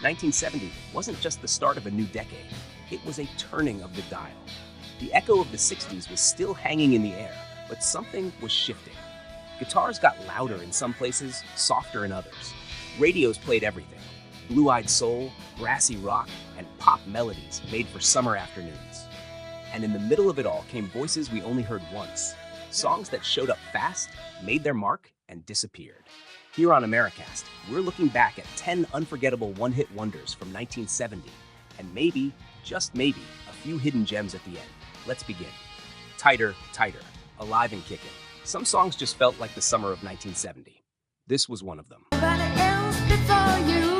1970 wasn't just the start of a new decade, it was a turning of the dial. The echo of the 60s was still hanging in the air, but something was shifting. Guitars got louder in some places, softer in others. Radios played everything: blue-eyed soul, brassy rock, and pop melodies made for summer afternoons. And in the middle of it all came voices we only heard once, songs that showed up fast, made their mark, and disappeared. Here on Americast, we're looking back at 10 unforgettable one-hit wonders from 1970, and maybe, just maybe, a few hidden gems at the end. Let's begin. Tighter, Tighter, Alive and Kickin'. Some songs just felt like the summer of 1970. This was one of them. Nobody else before you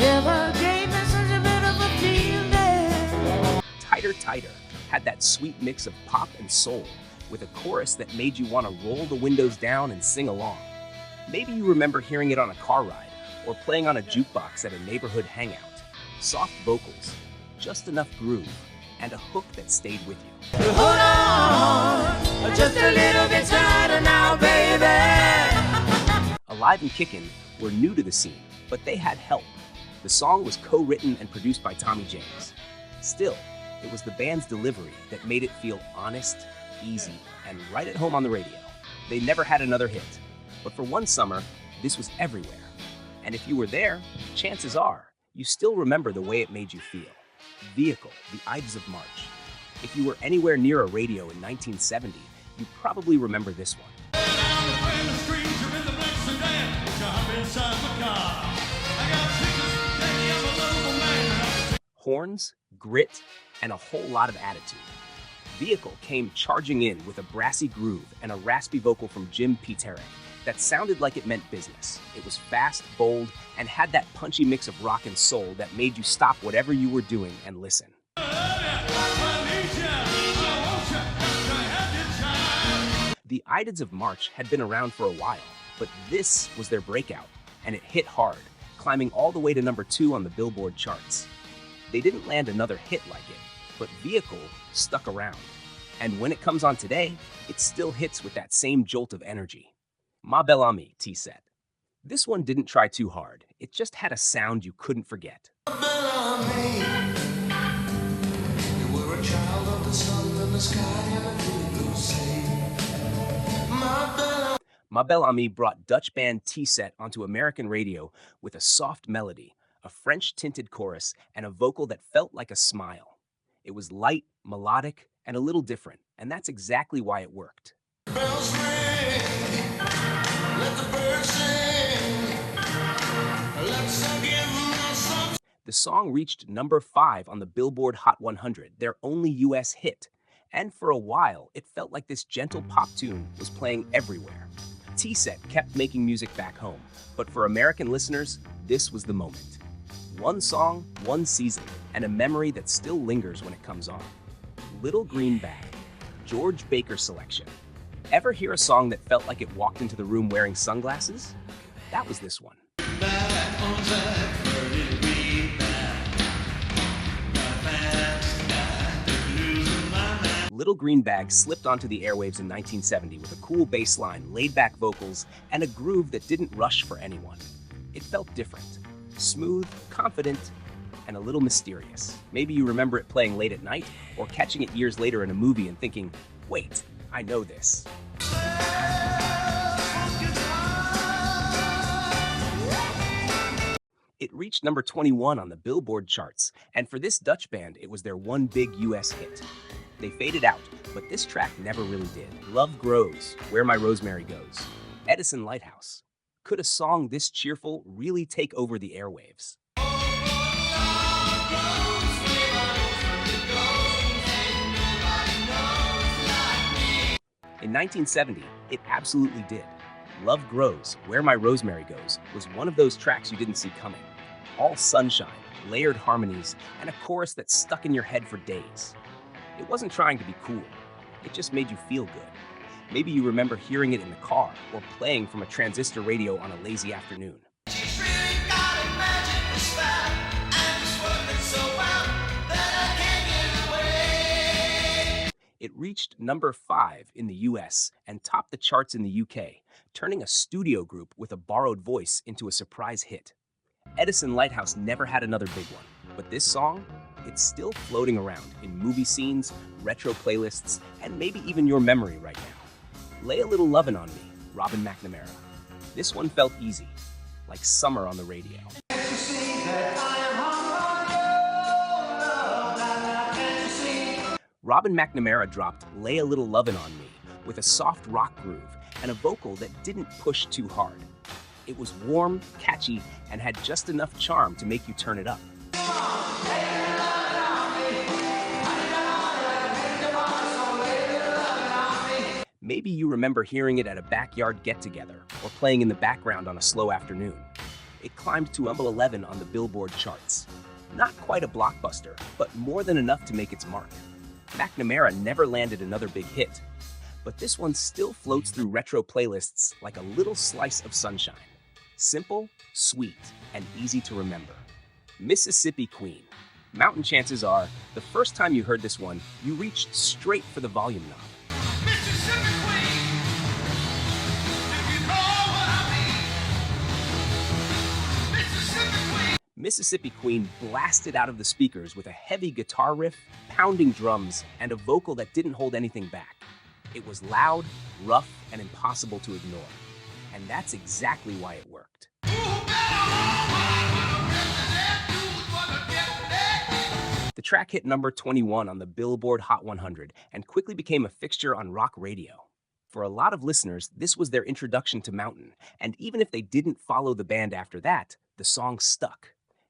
ever gave me such a bit of a feeling. Tighter, Tighter had that sweet mix of pop and soul, with a chorus that made you want to roll the windows down and sing along. Maybe you remember hearing it on a car ride, or playing on a jukebox at a neighborhood hangout. Soft vocals, just enough groove, and a hook that stayed with you. Hold on, just a little bit tighter now, baby. Alive and Kickin' were new to the scene, but they had help. The song was co-written and produced by Tommy James. Still, it was the band's delivery that made it feel honest, easy, and right at home on the radio. They never had another hit, but for one summer, this was everywhere. And if you were there, chances are you still remember the way it made you feel. Vehicle, The Ides of March. If you were anywhere near a radio in 1970, you probably remember this one. Horns, grit, and a whole lot of attitude. Vehicle came charging in with a brassy groove and a raspy vocal from Jim Peterek that sounded like it meant business. It was fast, bold, and had that punchy mix of rock and soul that made you stop whatever you were doing and listen. The Ides of March had been around for a while, but this was their breakout, and it hit hard, climbing all the way to number 2 on the Billboard charts. They didn't land another hit like it, but Vehicle stuck around. And when it comes on today, it still hits with that same jolt of energy. Ma Belle Amie, T-Set. This one didn't try too hard. It just had a sound you couldn't forget. Ma Belle Amie brought Dutch band T-Set onto American radio with a soft melody, a French-tinted chorus, and a vocal that felt like a smile. It was light, melodic, and a little different, and that's exactly why it worked. The song reached number 5 on the Billboard Hot 100, their only US hit, and for a while, it felt like this gentle pop tune was playing everywhere. T-Set kept making music back home, but for American listeners, this was the moment. One song, one season, and a memory that still lingers when it comes on. Little Green Bag, George Baker selection. Ever hear a song that felt like it walked into the room wearing sunglasses? That was this one. Little Green Bag slipped onto the airwaves in 1970 with a cool bass line, laid-back vocals, and a groove that didn't rush for anyone. It felt different. Smooth, confident, and a little mysterious. Maybe you remember it playing late at night, or catching it years later in a movie and thinking, wait, I know this. It reached number 21 on the Billboard charts, and for this Dutch band, it was their one big US hit. They faded out, but this track never really did. Love Grows, Where My Rosemary Goes, Edison Lighthouse. Could a song this cheerful really take over the airwaves? In 1970, it absolutely did. Love Grows, Where My Rosemary Goes was one of those tracks you didn't see coming. All sunshine, layered harmonies, and a chorus that stuck in your head for days. It wasn't trying to be cool. It just made you feel good. Maybe you remember hearing it in the car or playing from a transistor radio on a lazy afternoon. It reached number 5 in the US and topped the charts in the UK, turning a studio group with a borrowed voice into a surprise hit. Edison Lighthouse never had another big one, but this song, it's still floating around in movie scenes, retro playlists, and maybe even your memory right now. Lay a Little Lovin' on Me, Robin McNamara. This one felt easy, like summer on the radio. Robin McNamara dropped Lay a Little Lovin' on Me with a soft rock groove and a vocal that didn't push too hard. It was warm, catchy, and had just enough charm to make you turn it up. Maybe you remember hearing it at a backyard get-together or playing in the background on a slow afternoon. It climbed to number 11 on the Billboard charts. Not quite a blockbuster, but more than enough to make its mark. McNamara never landed another big hit, but this one still floats through retro playlists like a little slice of sunshine. Simple, sweet, and easy to remember. Mississippi Queen. Mountain chances are, the first time you heard this one, you reached straight for the volume knob. Mississippi Queen, if you know what I mean. Mississippi Queen. Mississippi Queen blasted out of the speakers with a heavy guitar riff, pounding drums, and a vocal that didn't hold anything back. It was loud, rough, and impossible to ignore. And that's exactly why it worked. The track hit number 21 on the Billboard Hot 100 and quickly became a fixture on rock radio. For a lot of listeners, this was their introduction to Mountain, and even if they didn't follow the band after that, the song stuck.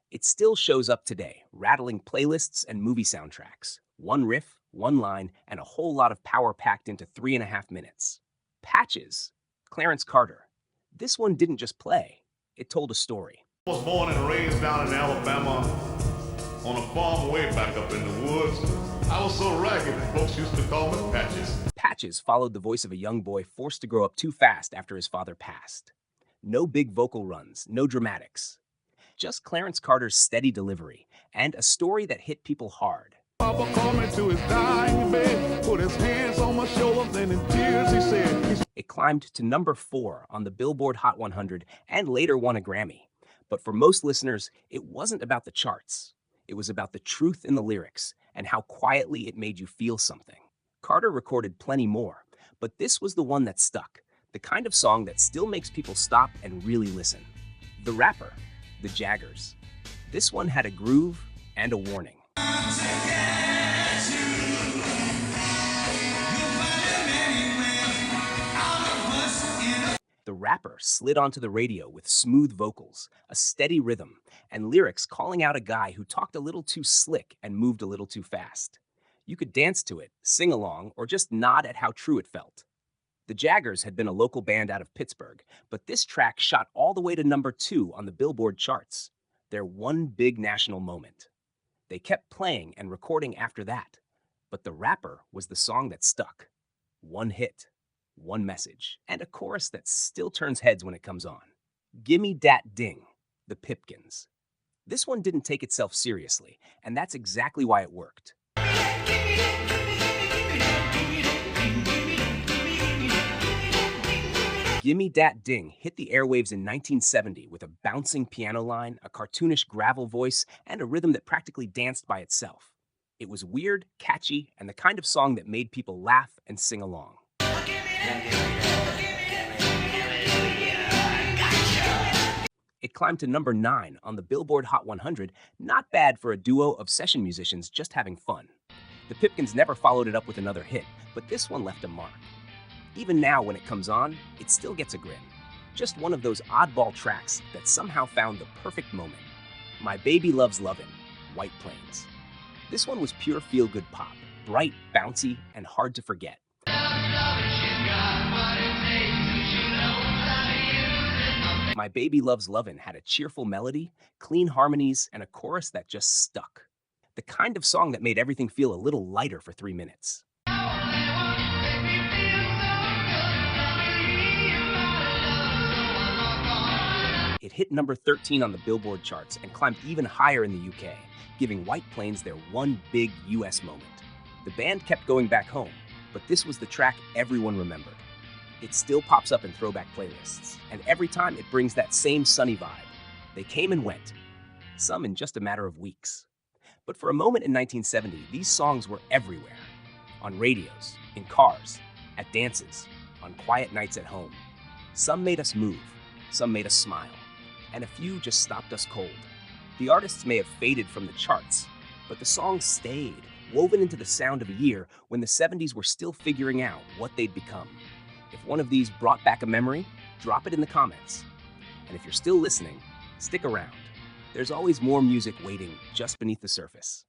It still shows up today, rattling playlists and movie soundtracks. One riff, one line, and a whole lot of power packed into 3.5 minutes. Patches. Clarence Carter. This one didn't just play, it told a story. I was born and raised down in Alabama on a farm way back up in the woods. I was so ragged that folks used to call me Patches. Patches followed the voice of a young boy forced to grow up too fast after his father passed. No big vocal runs, no dramatics. Just Clarence Carter's steady delivery and a story that hit people hard. Papa called me to his dying bed, put his hands on my shoulders, and in tears he said... It climbed to number 4 on the Billboard Hot 100 and later won a Grammy. But for most listeners, it wasn't about the charts. It was about the truth in the lyrics and how quietly it made you feel something. Carter recorded plenty more, but this was the one that stuck, the kind of song that still makes people stop and really listen. The Rapper, the Jaggers. This one had a groove and a warning. The Rapper slid onto the radio with smooth vocals, a steady rhythm, and lyrics calling out a guy who talked a little too slick and moved a little too fast. You could dance to it, sing along, or just nod at how true it felt. The Jaggers had been a local band out of Pittsburgh, but this track shot all the way to number 2 on the Billboard charts. Their one big national moment. They kept playing and recording after that, but The Rapper was the song that stuck. One hit. One message, and a chorus that still turns heads when it comes on. Gimme Dat Ding, the Pipkins. This one didn't take itself seriously, and that's exactly why it worked. Gimme Dat Ding hit the airwaves in 1970 with a bouncing piano line, a cartoonish gravel voice, and a rhythm that practically danced by itself. It was weird, catchy, and the kind of song that made people laugh and sing along. It climbed to number 9 on the Billboard Hot 100, not bad for a duo of session musicians just having fun. The Pipkins never followed it up with another hit, but this one left a mark. Even now when it comes on, it still gets a grin. Just one of those oddball tracks that somehow found the perfect moment. My Baby Loves Lovin', White Plains. This one was pure feel-good pop, bright, bouncy, and hard to forget. My Baby Loves Lovin' had a cheerful melody, clean harmonies, and a chorus that just stuck. The kind of song that made everything feel a little lighter for 3 minutes. It hit number 13 on the Billboard charts and climbed even higher in the UK, giving White Plains their one big US moment. The band kept going back home, but this was the track everyone remembered. It still pops up in throwback playlists, and every time it brings that same sunny vibe. They came and went, some in just a matter of weeks. But for a moment in 1970, these songs were everywhere. On radios, in cars, at dances, on quiet nights at home. Some made us move, some made us smile, and a few just stopped us cold. The artists may have faded from the charts, but the songs stayed, woven into the sound of a year when the 70s were still figuring out what they'd become. If one of these brought back a memory, drop it in the comments. And if you're still listening, stick around. There's always more music waiting just beneath the surface.